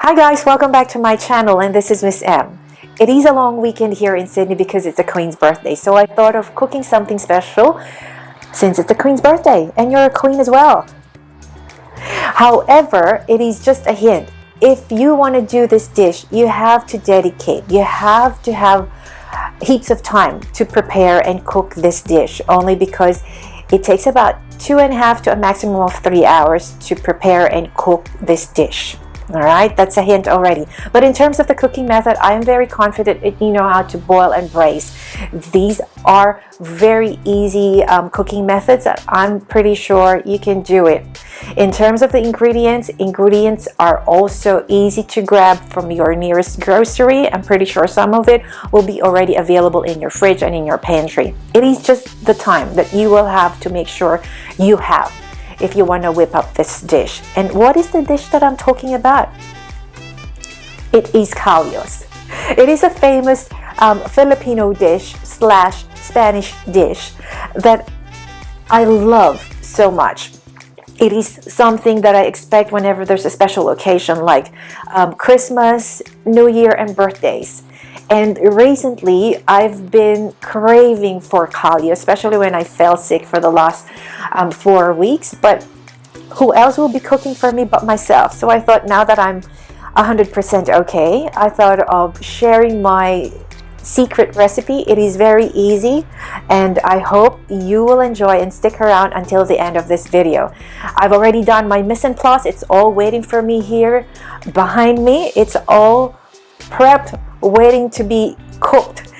Hi guys, welcome back to my channel, and this is Miss M. It is a long weekend here in Sydney because it's the Queen's birthday, so I thought of cooking something special since it's the Queen's birthday and you're a queen as well. However, it is just a hint. If you want to do this dish, you have to dedicate, you have to have heaps of time to prepare and cook this dish, only because it takes about 2.5 to a maximum of 3 hours to prepare and cook this dish. Alright, that's a hint already. But in terms of the cooking method, I am very confident that you know how to boil and braise. These are very easy cooking methods that I'm pretty sure you can do it. In terms of the ingredients are also easy to grab from your nearest grocery. I'm pretty sure some of it will be already available in your fridge and in your pantry. It is just the time that you will have to make sure you have if you want to whip up this dish. And what is the dish that I'm talking about? It is Callos. It is a famous Filipino dish slash Spanish dish that I love so much. It is something that I expect whenever there's a special occasion like Christmas, New Year, and birthdays. And recently, I've been craving for callo, especially when I fell sick for the last 4 weeks. But who else will be cooking for me but myself? So I thought, now that I'm 100% okay, I thought of sharing my secret recipe. It is very easy, and I hope you will enjoy and stick around until the end of this video. I've already done my mise en place. It's all waiting for me here behind me. It's all prepped, waiting to be cooked.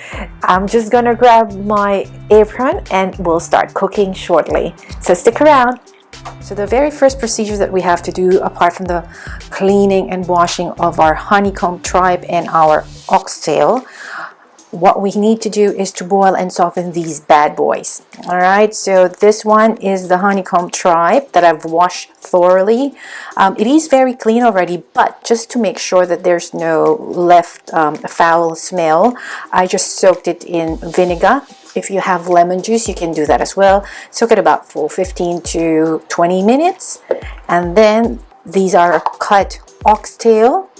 I'm just gonna grab my apron and we'll start cooking shortly, so stick around. So the very first procedure that we have to do, apart from the cleaning and washing of our honeycomb tripe and our oxtail, what we need to do is to boil and soften these bad boys. All right, so this one is the honeycomb tripe that I've washed thoroughly. It is very clean already, but just to make sure that there's no left foul smell, I just soaked it in vinegar. If you have lemon juice, you can do that as well. Soak it about for 15 to 20 minutes. And then these are cut oxtail,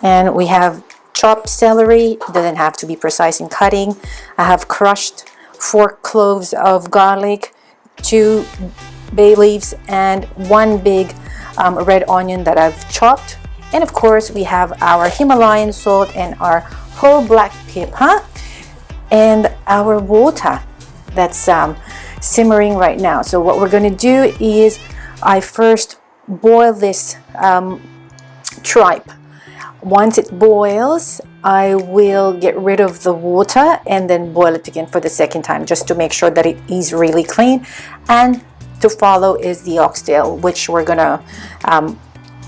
and we have chopped celery. Doesn't have to be precise in cutting. I have crushed 4 cloves of garlic, 2 bay leaves, and 1 big red onion that I've chopped. And of course, we have our Himalayan salt and our whole black pepper and our water that's simmering right now. So what we're going to do is I first boil this tripe. Once it boils, I will get rid of the water and then boil it again for the second time, just to make sure that it is really clean. And to follow is the oxtail, which we're gonna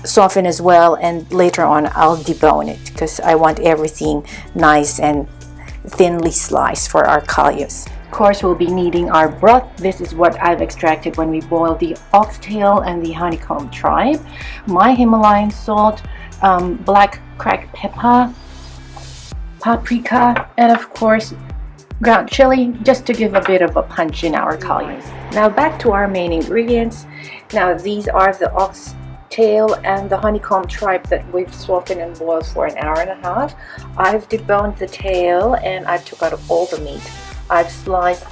soften as well, and later on I'll debone it because I want everything nice and thinly sliced for our callos. Of course, we'll be needing our broth. This is what I've extracted when we boiled the oxtail and the honeycomb tripe. My Himalayan salt, black cracked pepper, paprika, and of course ground chili, just to give a bit of a punch in our callos. Now back to our main ingredients. Now these are the oxtail and the honeycomb tripe that we've softened and boiled for an hour and a half. I've deboned the tail and I took out all the meat. I've sliced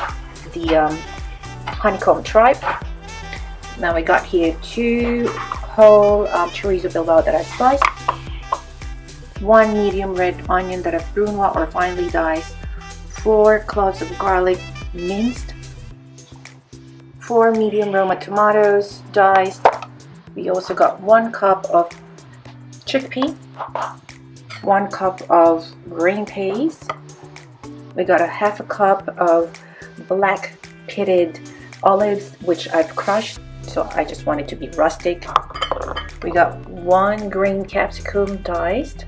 the honeycomb tripe. Now I got here 2 whole chorizo bilbao that I sliced, 1 medium red onion that I've brunoise or finely diced, 4 cloves of garlic minced, 4 medium Roma tomatoes diced. We also got 1 cup of chickpea, 1 cup of green peas. We got a half a cup of black pitted olives, which I've crushed, so I just want it to be rustic. We got 1 green capsicum diced,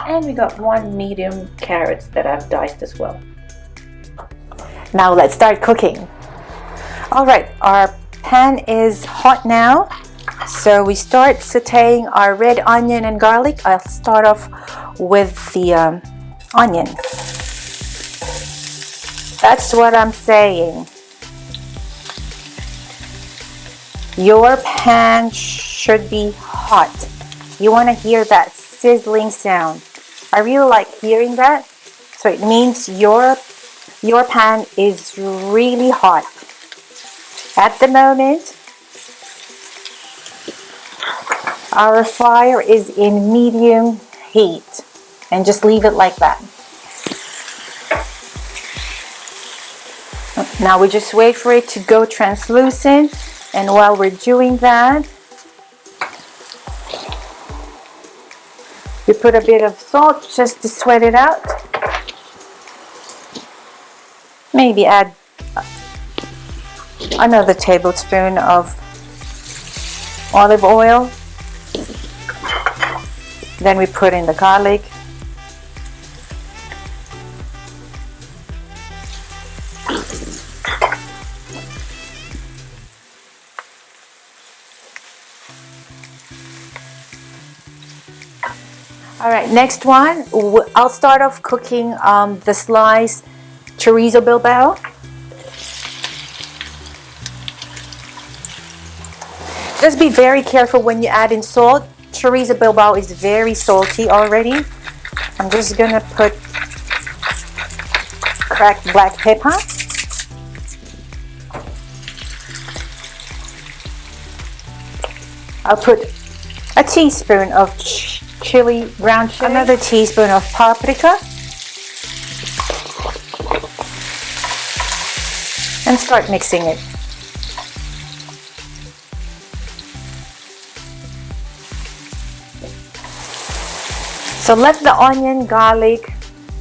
and we got 1 medium carrots that I've diced as well. Now let's start cooking. All right, our pan is hot now, so we start sauteing our red onion and garlic. I'll start off with the onion. That's what I'm saying. Your pan should be hot. You want to hear that sizzling sound. I really like hearing that. So it means your pan is really hot. At the moment, our fire is in medium heat, and just leave it like that. Now we just wait for it to go translucent, and while we're doing that, we put a bit of salt just to sweat it out. Maybe add another tablespoon of olive oil. Then we put in the garlic. All right, next one, I'll start off cooking the sliced chorizo bilbao. Just be very careful when you add in salt. Chorizo bilbao is very salty already. I'm just gonna put cracked black pepper. I'll put a teaspoon of ground chili, another teaspoon of paprika, and start mixing it. So let the onion, garlic,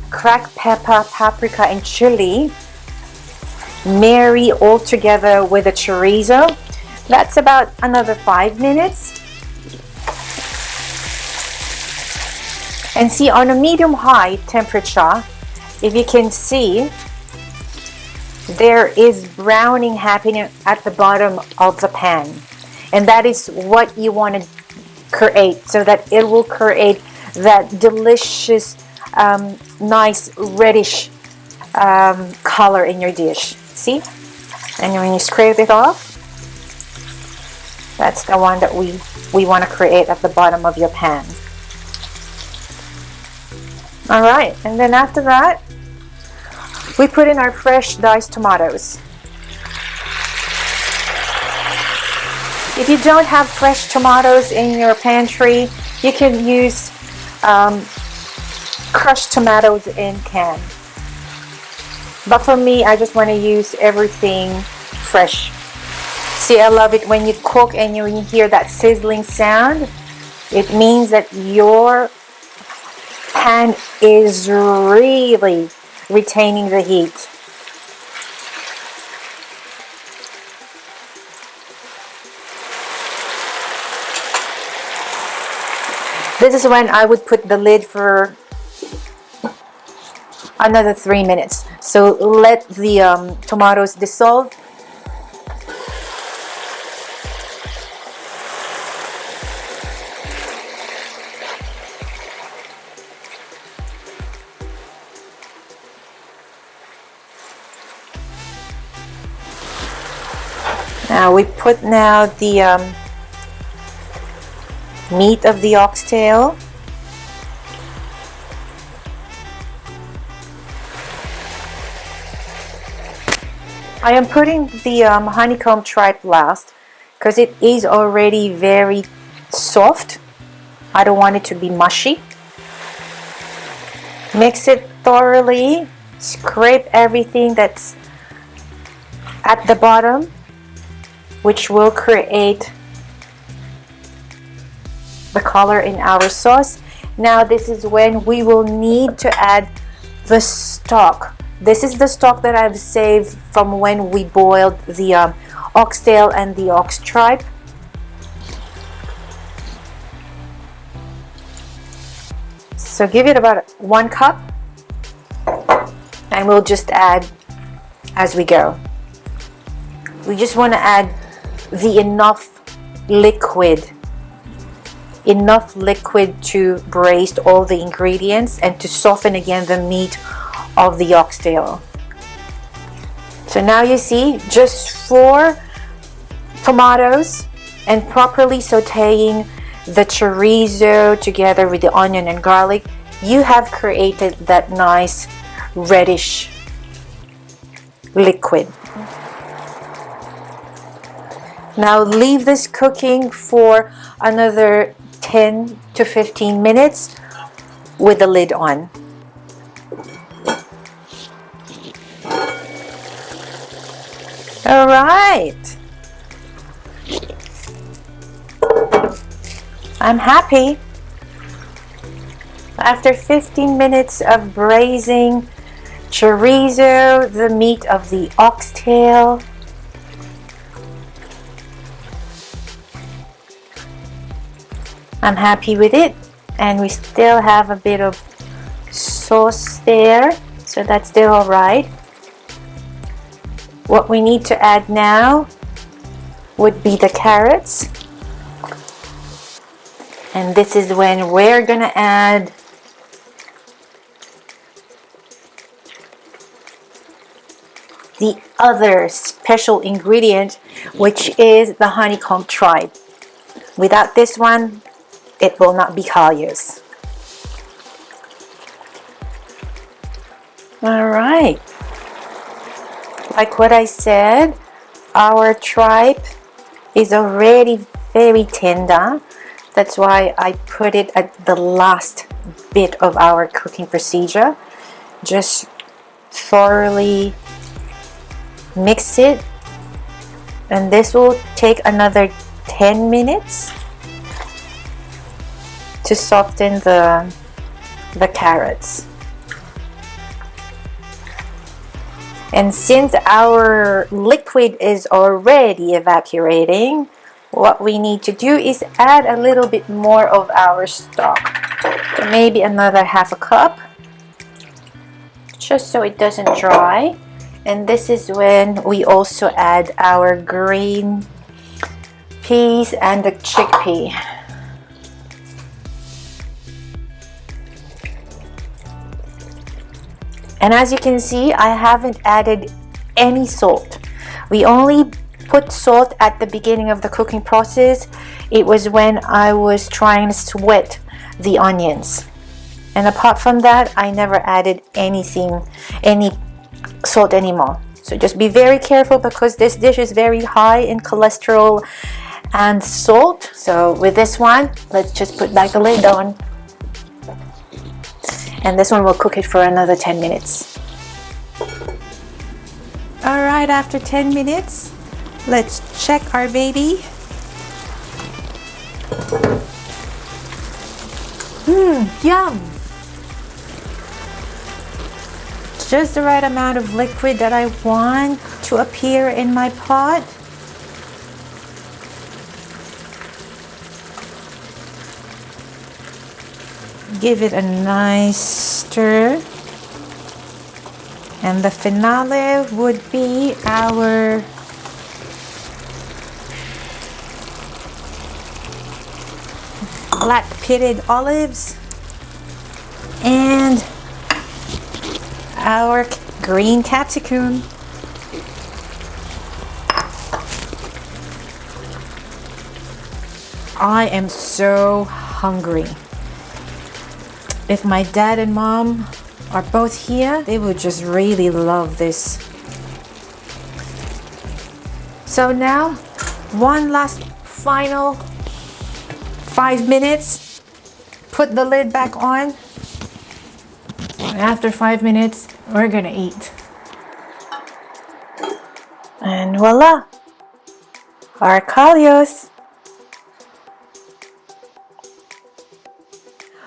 cracked pepper, paprika, and chili marry all together with the chorizo. That's about another 5 minutes. And see, on a medium-high temperature, if you can see, there is browning happening at the bottom of the pan. And that is what you want to create, so that it will create that delicious, nice reddish color in your dish. See? And when you scrape it off, that's the one that we want to create at the bottom of your pan. All right, and then after that, we put in our fresh diced tomatoes. If you don't have fresh tomatoes in your pantry, you can use crushed tomatoes in can. But for me, I just want to use everything fresh. See, I love it when you cook and you hear that sizzling sound. It means that your pan is really retaining the heat. This is when I would put the lid for another 3 minutes. So let the tomatoes dissolve. Now we put the meat of the oxtail. I am putting the honeycomb tripe last because it is already very soft. I don't want it to be mushy. Mix it thoroughly. Scrape everything that's at the bottom, which will create the color in our sauce. Now this is when we will need to add the stock. This is the stock that I've saved from when we boiled the oxtail and the ox tripe. So give it about 1 cup, and we'll just add as we go. We just want to add the enough liquid to braise all the ingredients and to soften again the meat of the oxtail. So now you see, just 4 tomatoes and properly sauteing the chorizo together with the onion and garlic, you have created that nice reddish liquid. Now leave this cooking for another 10 to 15 minutes with the lid on. All right. I'm happy. After 15 minutes of braising chorizo, the meat of the oxtail, I'm happy with it, and we still have a bit of sauce there, so that's still all right. What we need to add now would be the carrots, and this is when we're gonna add the other special ingredient, which is the honeycomb tribe. Without this one, it will not be Callos. All right. Like what I said, our tripe is already very tender. That's why I put it at the last bit of our cooking procedure. Just thoroughly mix it, and this will take another 10 minutes to soften the carrots. And since our liquid is already evaporating, what we need to do is add a little bit more of our stock. So maybe another half a cup, just so it doesn't dry. And this is when we also add our green peas and the chickpea. And as you can see, I haven't added any salt. We only put salt at the beginning of the cooking process. It was when I was trying to sweat the onions. And apart from that, I never added any salt anymore. So just be very careful, because this dish is very high in cholesterol and salt. So with this one, let's just put back the lid on. And this one will cook it for another 10 minutes. All right, after 10 minutes, let's check our baby. Yum! Just the right amount of liquid that I want to appear in my pot. Give it a nice stir. And the finale would be our black pitted olives and our green capsicum. I am so hungry. If my dad and mom are both here, they would just really love this. So now, one last final 5 minutes. Put the lid back on. And after 5 minutes, we're gonna eat. And voila! Our Callos.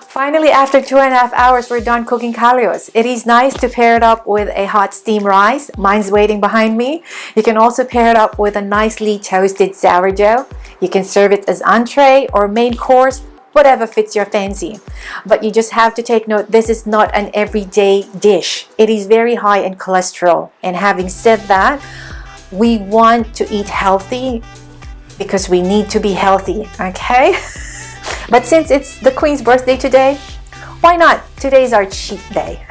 Finally, after 2.5 hours, we're done cooking Callos. It is nice to pair it up with a hot steamed rice. Mine's waiting behind me. You can also pair it up with a nicely toasted sourdough. You can serve it as entree or main course, whatever fits your fancy. But you just have to take note, this is not an everyday dish. It is very high in cholesterol. And having said that, we want to eat healthy because we need to be healthy, okay? But since it's the Queen's birthday today, why not? Today's our cheat day.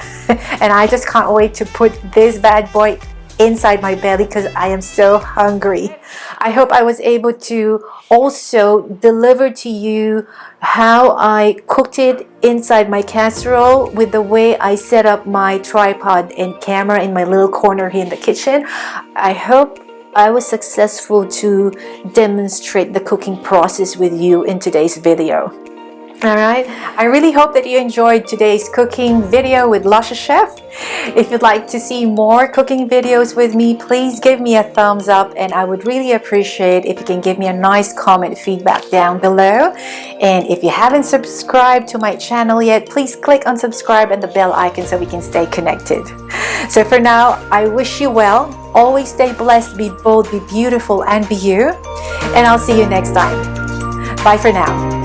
And I just can't wait to put this bad boy inside my belly because I am so hungry. I hope I was able to also deliver to you how I cooked it inside my casserole with the way I set up my tripod and camera in my little corner here in the kitchen. I hope I was successful to demonstrate the cooking process with you in today's video. Alright, I really hope that you enjoyed today's cooking video with Luscious Chef. If you'd like to see more cooking videos with me, please give me a thumbs up, and I would really appreciate if you can give me a nice comment feedback down below. And if you haven't subscribed to my channel yet, please click on subscribe and the bell icon so we can stay connected. So for now, I wish you well. Always stay blessed, be bold, be beautiful, and be you. And I'll see you next time. Bye for now.